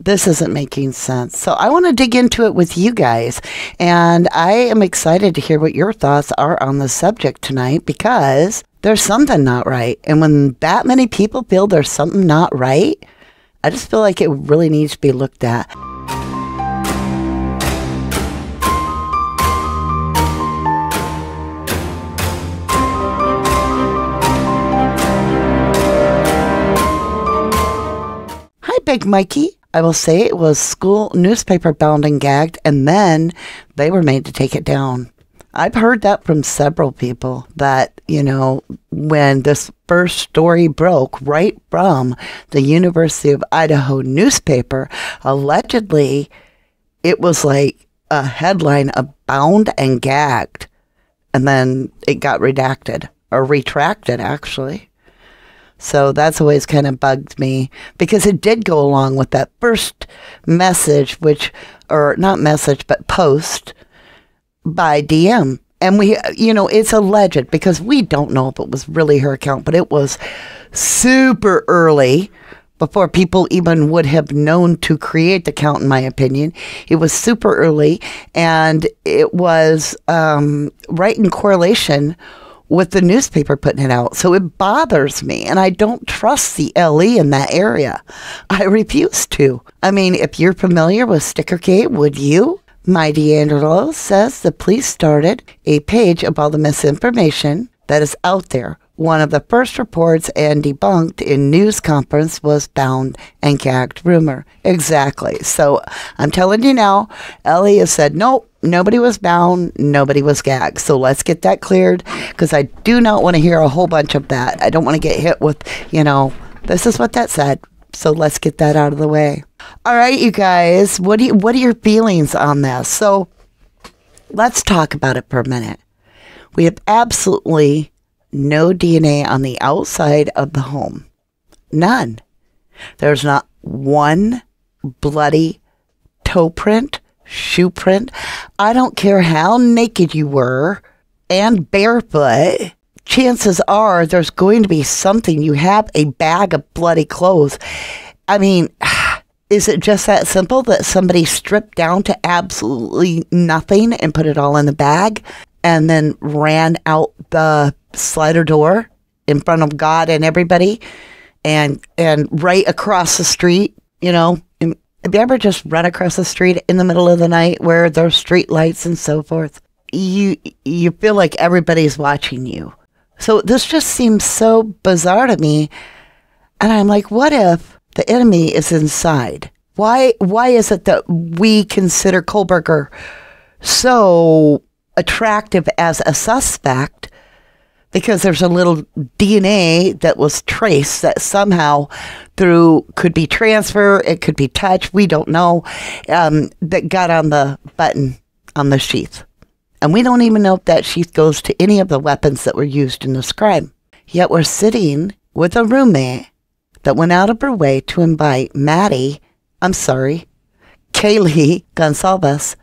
this isn't making sense. So I want to dig into it with you guys. And I am excited to hear what your thoughts are on the subject tonight, because there's something not right. And when that many people feel there's something not right, I just feel like it really needs to be looked at. Hi, Big Mikey. I will say it was school newspaper bound and gagged, and then they were made to take it down. I've heard that from several people that, you know, when this first story broke right from the University of Idaho newspaper, allegedly it was like a headline of bound and gagged, and then it got redacted, or retracted actually. So that's always kind of bugged me, because it did go along with that first message, or not message, but post by DM. And we, you know, it's alleged, because we don't know if it was really her account, but it was super early, before people even would have known to create the account, in my opinion. It was super early, and it was right in correlation with the newspaper putting it out. So it bothers me, and I don't trust the LE in that area. I refuse to. I mean, if you're familiar with Sticker Kate, would you? My D'Angelo says the police started a page of all the misinformation that is out there. One of the first reports and debunked in news conference was bound and gagged rumor. Exactly. So I'm telling you now, Ellie has said, nope, nobody was bound, nobody was gagged. So let's get that cleared, because I do not want to hear a whole bunch of that. I don't want to get hit with, you know, this is what that said. So let's get that out of the way. All right, you guys, what are your feelings on this? So let's talk about it for a minute. We have absolutely no DNA on the outside of the home. None. There's not one bloody toe print, shoe print. I don't care how naked you were and barefoot. Chances are there's going to be something. You have a bag of bloody clothes. I mean, is it just that simple that somebody stripped down to absolutely nothing and put it all in the bag and then ran out the slider door in front of God and everybody and right across the street, you know? Have you ever just run across the street in the middle of the night where there's street lights and so forth? You feel like everybody's watching you. So this just seems so bizarre to me. And I'm like, what if the enemy is inside? Why is it that we consider Kohlberger so attractive as a suspect? Because there's a little DNA that was traced that somehow could be transfer, it could be touch, we don't know, that got on the button on the sheath. And we don't even know if that sheath goes to any of the weapons that were used in this crime. Yet we're sitting with a roommate that went out of her way to invite Kaye Gonzalez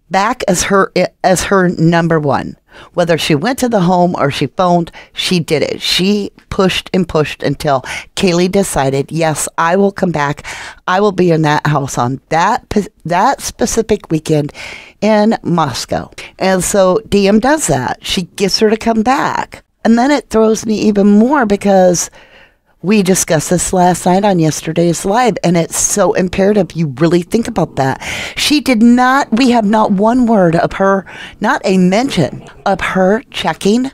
back as her number one. Whether she went to the home or she phoned, she did it. She pushed and pushed until Kaye decided, yes, I will come back. I will be in that house on that specific weekend in Moscow. And so DM does that. She gets her to come back. And then it throws me even more, because we discussed this last night on yesterday's live, and it's so imperative you really think about that. We have not one word of her, not a mention of her checking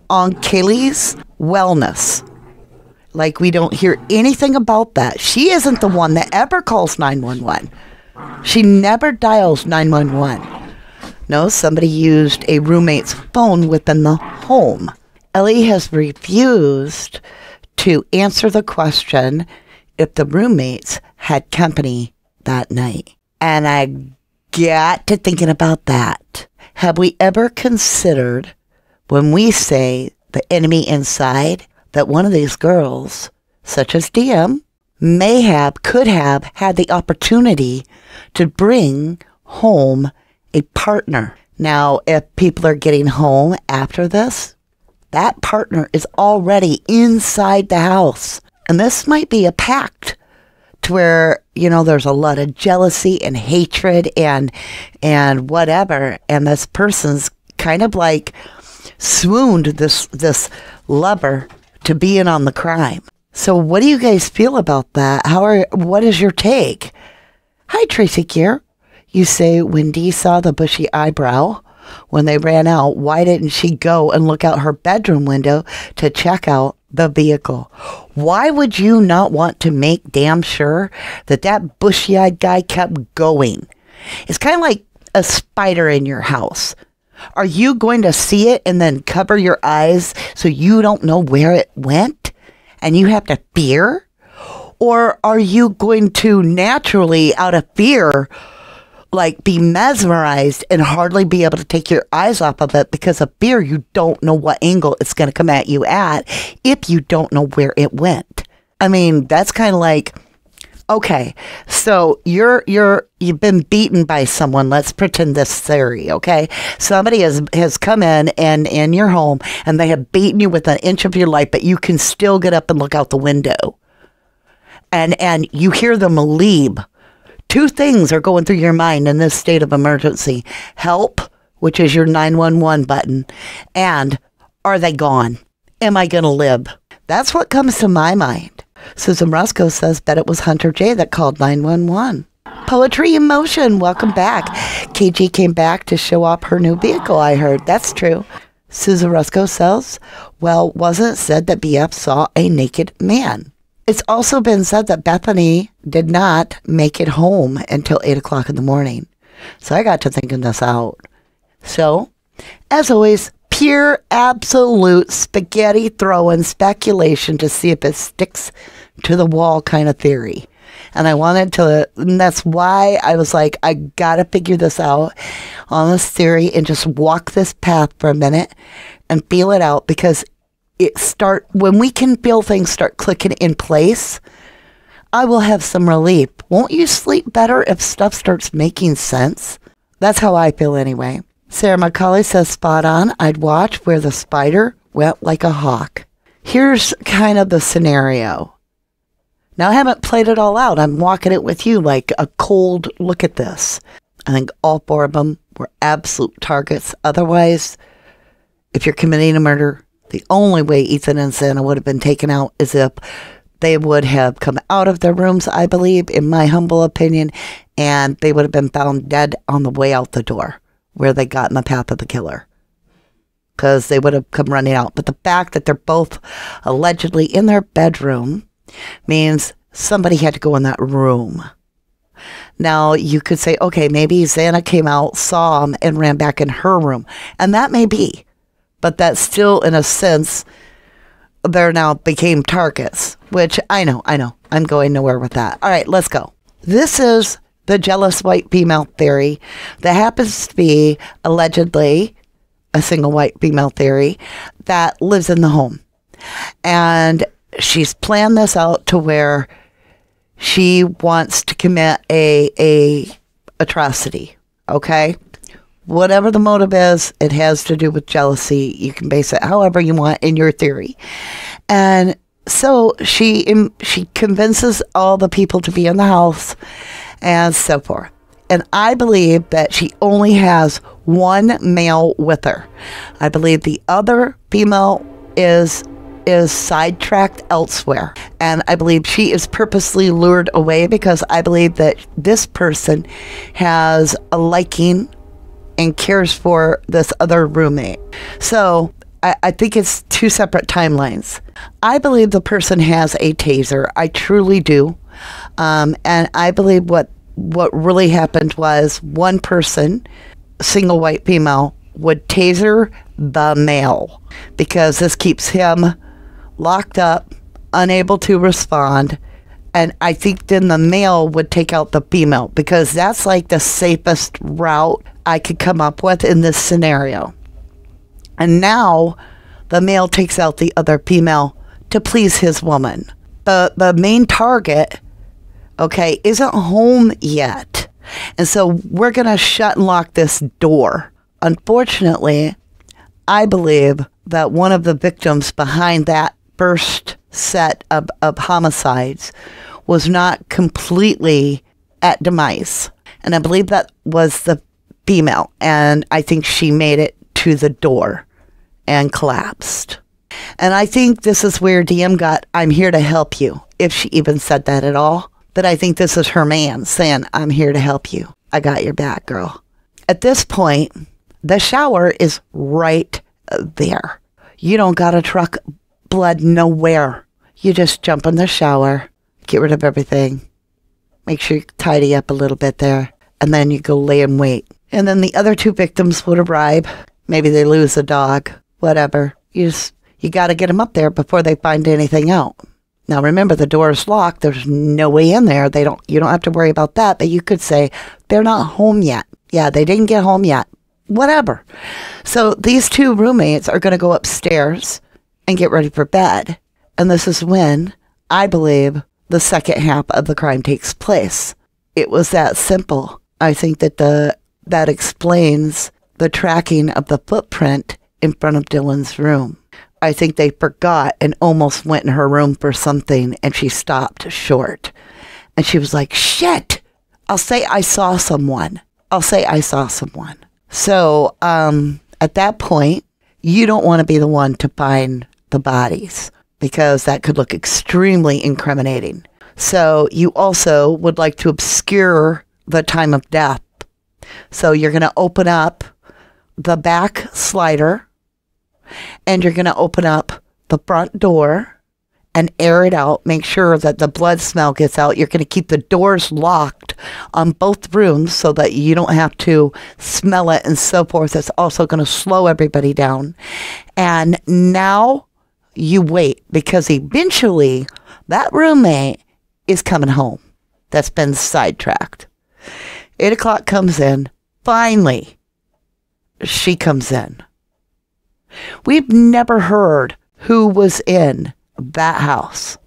on Kaye's wellness. Like, we don't hear anything about that. She isn't the one that ever calls 911. She never dials 911. No, somebody used a roommate's phone within the home. Ellie has refused to answer the question if the roommates had company that night. And I got to thinking about that. Have we ever considered, when we say the enemy inside, that one of these girls, such as DM, could have had the opportunity to bring home a partner? Now, if people are getting home after this, that partner is already inside the house. And this might be a pact to where, there's a lot of jealousy and hatred and whatever. And this person's kind of like swooned this lover to be in on the crime. So what do you guys feel about that? What is your take? Hi, Tracy Gear. You say when Dee saw the bushy eyebrow when they ran out, why didn't she go and look out her bedroom window to check out the vehicle? Why would you not want to make damn sure that bushy-eyed guy kept going? It's kind of like a spider in your house. Are you going to see it and then cover your eyes so you don't know where it went and you have to fear? Or are you going to naturally, out of fear, like be mesmerized and hardly be able to take your eyes off of it because of fear? You don't know what angle it's going to come at you at if you don't know where it went. I mean, that's kind of like, okay, so you've been beaten by someone. Let's pretend this theory, okay? Somebody has come in your home and they have beaten you with an inch of your life, but you can still get up and look out the window. And you hear them leave. Two things are going through your mind in this state of emergency. Help, which is your 911 button, and are they gone? Am I going to live? That's what comes to my mind. Susan Roscoe says that it was Hunter J that called 911. Poetry in Motion, welcome back. KG came back to show off her new vehicle, I heard. That's true. Susan Roscoe says, well, wasn't it said that BF saw a naked man? It's also been said that Bethany did not make it home until 8 o'clock in the morning. So I got to thinking this out. So, as always, pure, absolute spaghetti throwing speculation to see if it sticks to the wall kind of theory. And and that's why I was like, I got to figure this out on this theory and just walk this path for a minute and feel it out, because when we can feel things start clicking in place, I will have some relief. Won't you sleep better if stuff starts making sense? That's how I feel anyway. Sarah McCauley says, spot on. I'd watch where the spider went like a hawk. Here's kind of the scenario. Now, I haven't played it all out. I'm walking it with you like a cold look at this. I think all four of them were absolute targets. Otherwise, if you're committing a murder, the only way Ethan and Santa would have been taken out is if they would have come out of their rooms, I believe, in my humble opinion, and they would have been found dead on the way out the door where they got in the path of the killer, because they would have come running out. But the fact that they're both allegedly in their bedroom means somebody had to go in that room. Now, you could say, okay, maybe Xana came out, saw him, and ran back in her room. And that may be. But that's still, in a sense, they're now became targets, which I know. I'm going nowhere with that. All right, let's go. This is the jealous white female theory that happens to be allegedly a single white female theory that lives in the home. And she's planned this out to where she wants to commit a atrocity, okay? Whatever the motive is, it has to do with jealousy. You can base it however you want in your theory. And so she convinces all the people to be in the house and so forth. And I believe that she only has one male with her. I believe the other female is sidetracked elsewhere. And I believe she is purposely lured away because I believe that this person has a liking and cares for this other roommate. So I think it's two separate timelines. I believe the person has a taser. I truly do. And I believe what really happened was one person, single white female, would taser the male because this keeps him locked up, unable to respond. And I think then the male would take out the female because that's like the safest route I could come up with in this scenario. And now the male takes out the other female to please his woman. The main target, okay, isn't home yet. And so we're going to shut and lock this door. Unfortunately, I believe that one of the victims behind that first set of homicides was not completely at demise. And I believe that was the female. And I think she made it to the door and collapsed. And I think this is where DM got, I'm here to help you, if she even said that at all. But I think this is her man saying, I'm here to help you. I got your back, girl. At this point, the shower is right there. You don't got to truck blood nowhere. You just jump in the shower, get rid of everything, make sure you tidy up a little bit there, and then you go lay and wait. And then the other two victims would arrive. Maybe they lose a dog, whatever. You got to get them up there before they find anything out. Now remember, the door is locked. There's no way in there. You don't have to worry about that, but you could say they're not home yet. Yeah, they didn't get home yet. Whatever. So these two roommates are going to go upstairs and get ready for bed. And this is when, I believe, the second half of the crime takes place. It was that simple. I think that explains the tracking of the footprint in front of Dylan's room. I think they forgot and almost went in her room for something, and she stopped short. And she was like, shit, I'll say I saw someone. So at that point, you don't want to be the one to find the bodies, because that could look extremely incriminating. So you also would like to obscure the time of death. So you're going to open up the back slider, and you're going to open up the front door and air it out. Make sure that the blood smell gets out. You're going to keep the doors locked on both rooms so that you don't have to smell it and so forth. It's also going to slow everybody down. And now you wait, because eventually that roommate is coming home that's been sidetracked. 8 o'clock comes in. Finally, she comes in. We've never heard who was in that house.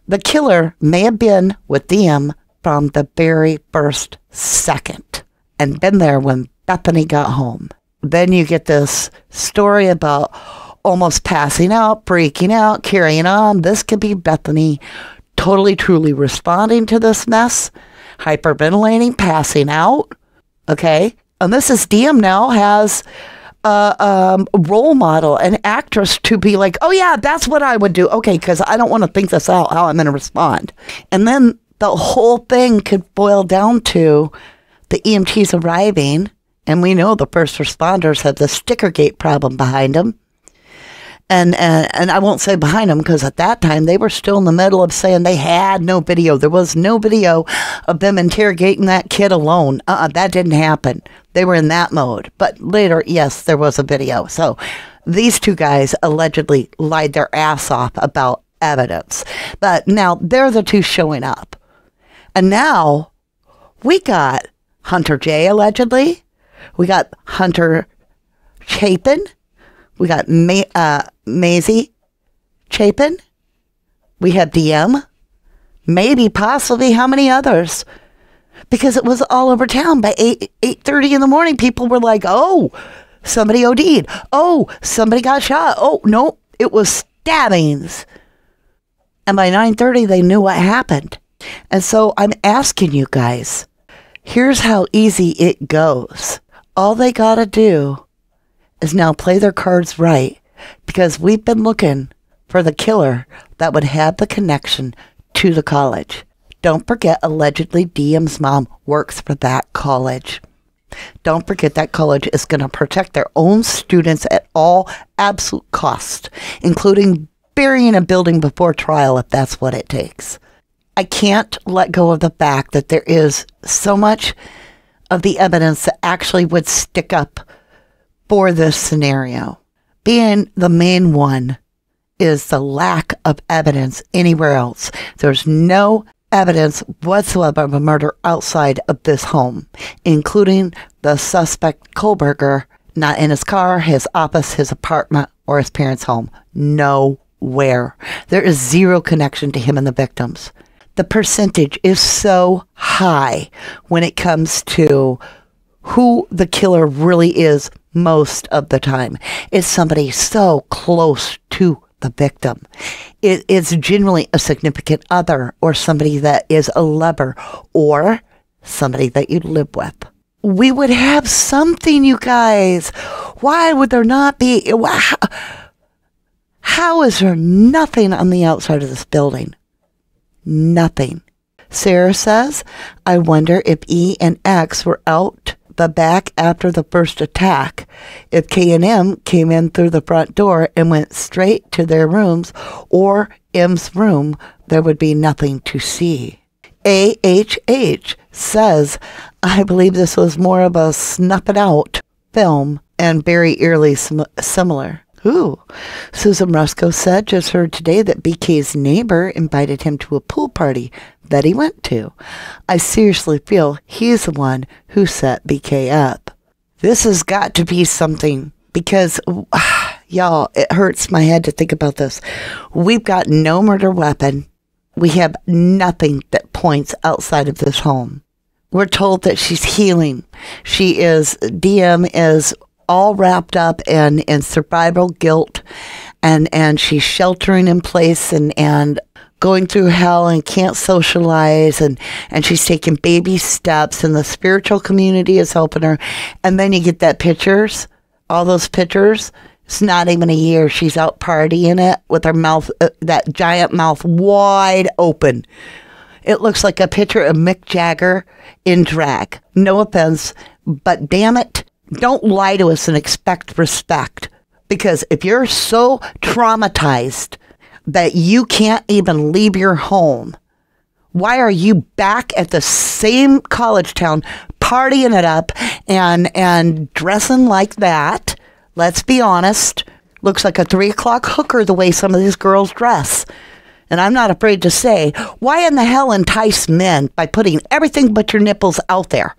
The killer may have been with DM from the very first second and been there when Bethany got home. Then you get this story about almost passing out, freaking out, carrying on. This could be Bethany totally, truly responding to this mess, hyperventilating, passing out. Okay. And this is DM now has a role model, an actress to be like, oh yeah, that's what I would do. Okay. Because I don't want to think this out, how I'm going to respond. And then the whole thing could boil down to the EMTs arriving. And we know the first responders have the sticker gate problem behind them. And I won't say behind them, because at that time they were still in the middle of saying they had no video. There was no video of them interrogating that kid alone. That didn't happen. They were in that mode. But later, yes, there was a video. So these two guys allegedly lied their ass off about evidence. But now they're the two showing up. And now we got Hunter J, allegedly. We got Hunter Chapin. We got Maisie Chapin. We have DM. Maybe, possibly, how many others? Because it was all over town. By 8:30 in the morning, people were like, oh, somebody OD'd. Oh, somebody got shot. Oh, no, it was stabbings. And by 9:30, they knew what happened. And so I'm asking you guys, here's how easy it goes. All they got to do is now play their cards right, because we've been looking for the killer that would have the connection to the college. Don't forget, allegedly, DM's mom works for that college. Don't forget that college is going to protect their own students at all absolute cost, including burying a building before trial if that's what it takes. I can't let go of the fact that there is so much of the evidence that actually would stick up for this scenario. Being the main one is the lack of evidence anywhere else. There's no evidence whatsoever of a murder outside of this home, including the suspect Kohlberger, not in his car, his office, his apartment, or his parents' home. Nowhere. There is zero connection to him and the victims. The percentage is so high when it comes to who the killer really is most of the time. It's somebody so close to the victim. It's generally a significant other or somebody that is a lover or somebody that you live with. We would have something, you guys. Why would there not be? How is there nothing on the outside of this building? Nothing. Sarah says, I wonder if E and X were out the back after the first attack. If K and M came in through the front door and went straight to their rooms or M's room, there would be nothing to see. AHH says, I believe this was more of a snuff it out film and very eerily similar. Ooh. Susan Rusco said, just heard today that BK's neighbor invited him to a pool party that he went to. I seriously feel he's the one who set BK up. This has got to be something because, y'all, it hurts my head to think about this. We've got no murder weapon. We have nothing that points outside of this home. We're told that she's healing. DM is all wrapped up in survival guilt and she's sheltering in place and going through hell and can't socialize and she's taking baby steps and the spiritual community is helping her. And then you get that pictures, all those pictures. It's not even a year. She's out partying it with her mouth, that giant mouth wide open. It looks like a picture of Mick Jagger in drag. No offense, but damn it, don't lie to us and expect respect. Because if you're so traumatized that you can't even leave your home, why are you back at the same college town partying it up and dressing like that? Let's be honest. Looks like a 3 o'clock hooker the way some of these girls dress. And I'm not afraid to say, why in the hell entice men by putting everything but your nipples out there?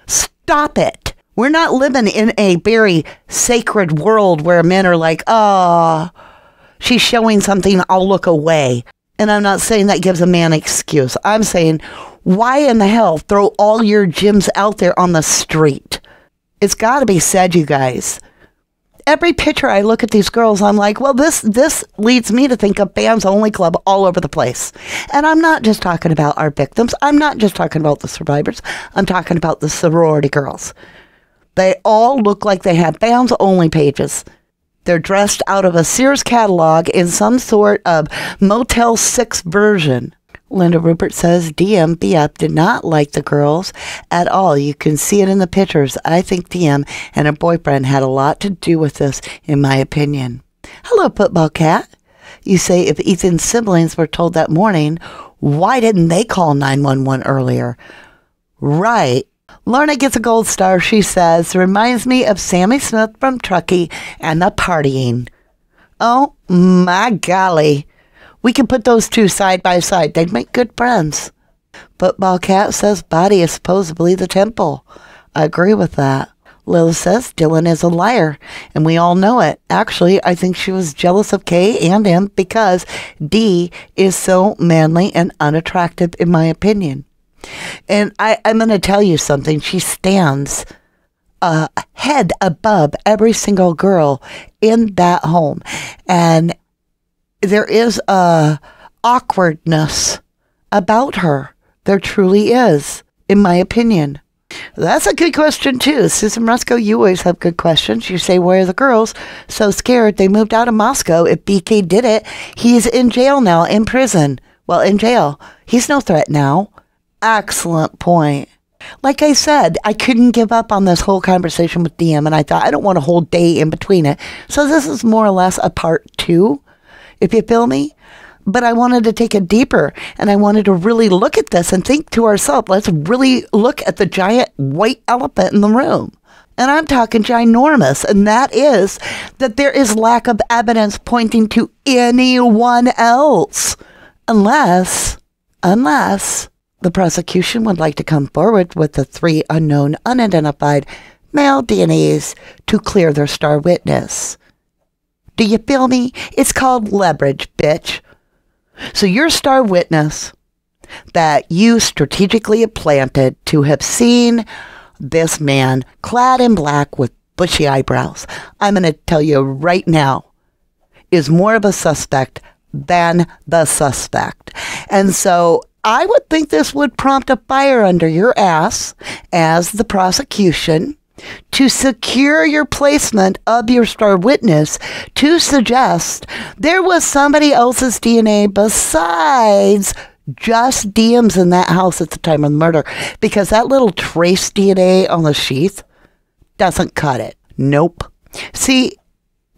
Stop it. We're not living in a very sacred world where men are like, oh, she's showing something, I'll look away. And I'm not saying that gives a man an excuse. I'm saying, why in the hell throw all your gyms out there on the street? It's got to be said, you guys. Every picture I look at these girls, I'm like, well, this leads me to think of Bam's Only Club all over the place. And I'm not just talking about our victims. I'm not just talking about the survivors. I'm talking about the sorority girls. They all look like they have Bam's Only pages. They're dressed out of a Sears catalog in some sort of Motel 6 version. Linda Rupert says DM BF did not like the girls at all. You can see it in the pictures. I think DM and her boyfriend had a lot to do with this, in my opinion. Hello, Football Cat. You say if Ethan's siblings were told that morning, why didn't they call 911 earlier? Right. Lorna gets a gold star. She says, reminds me of Sammy Smith from Truckee and the partying. Oh, my golly. We can put those two side by side. They'd make good friends. Football Cat says body is supposedly the temple. I agree with that. Lil says Dylan is a liar, and we all know it. Actually, I think she was jealous of Kay and him because D is so manly and unattractive, in my opinion. And I'm going to tell you something. She stands a head above every single girl in that home. And there is a awkwardness about her. There truly is, in my opinion. That's a good question, too. Susan Rusco, you always have good questions. You say, where are the girls? So scared they moved out of Moscow. If BK did it, he's in jail now, in prison. Well, in jail. He's no threat now. Excellent point. Like I said, I couldn't give up on this whole conversation with DM, and I thought I don't want a whole day in between it. So this is more or less a part 2, if you feel me. But I wanted to take it deeper, and I wanted to really look at this and think to ourselves, let's really look at the giant white elephant in the room. And I'm talking ginormous, and that is that there is lack of evidence pointing to anyone else. Unless the prosecution would like to come forward with the 3 unknown, unidentified male DNAs to clear their star witness. Do you feel me? It's called leverage, bitch. So your star witness that you strategically planted to have seen this man clad in black with bushy eyebrows. I'm going to tell you right now, is more of a suspect than the suspect. And so I would think this would prompt a fire under your ass as the prosecution to secure your placement of your star witness to suggest there was somebody else's DNA besides just Diem's in that house at the time of the murder, because that little trace DNA on the sheath doesn't cut it. Nope. See,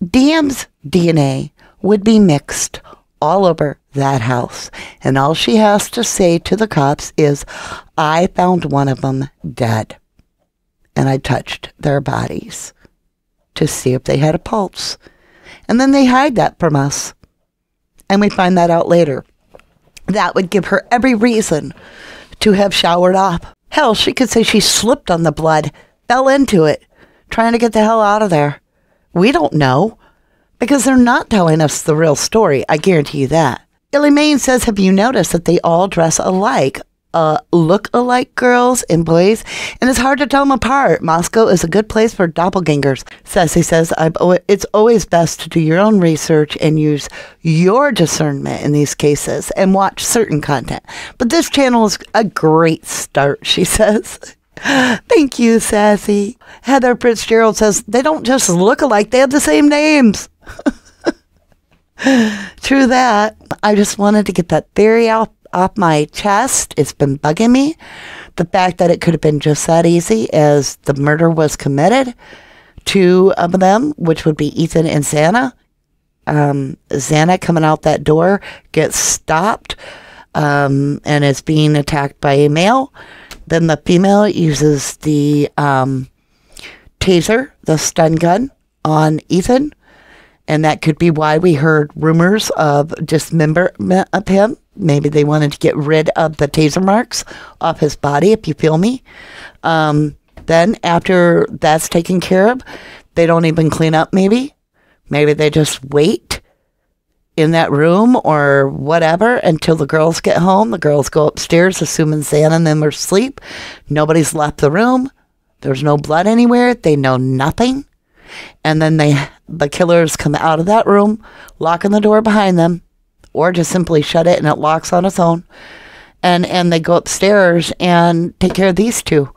Diem's DNA would be mixed all over that house, and all she has to say to the cops is, I found one of them dead, and I touched their bodies to see if they had a pulse. And then they hide that from us, and we find that out later. That would give her every reason to have showered off. Hell, she could say she slipped on the blood, fell into it, trying to get the hell out of there. We don't know, because they're not telling us the real story. I guarantee you that. Illy Maine says, have you noticed that they all dress alike? Look alike girls and boys, and it's hard to tell them apart. Moscow is a good place for doppelgangers. Sassy says, it's always best to do your own research and use your discernment in these cases and watch certain content. But this channel is a great start, she says. Thank you, Sassy. Heather Fitzgerald says, they don't just look alike, they have the same names. True that. I just wanted to get that theory off my chest. It's been bugging me. The fact that it could have been just that easy as the murder was committed. Two of them, which would be Ethan and Xana. Xana coming out that door gets stopped and is being attacked by a male. Then the female uses the taser, the stun gun, on Ethan. And that could be why we heard rumors of dismemberment of him. Maybe they wanted to get rid of the taser marks off his body, if you feel me. Then after that's taken care of, they don't even clean up maybe. Maybe they just wait in that room or whatever until the girls get home. The girls go upstairs, assuming Xana and them are asleep. Nobody's left the room. There's no blood anywhere. They know nothing. And then the killers come out of that room, locking the door behind them, or just simply shut it and it locks on its own. And they go upstairs and take care of these two.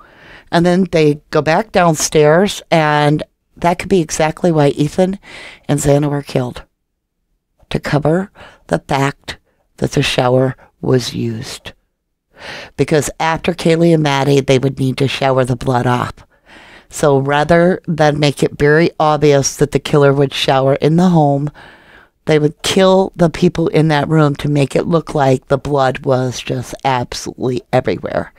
And then they go back downstairs, and that could be exactly why Ethan and Xana were killed. To cover the fact that the shower was used. Because after Kaylee and Maddie, they would need to shower the blood off. So rather than make it very obvious that the killer would shower in the home, they would kill the people in that room to make it look like the blood was just absolutely everywhere.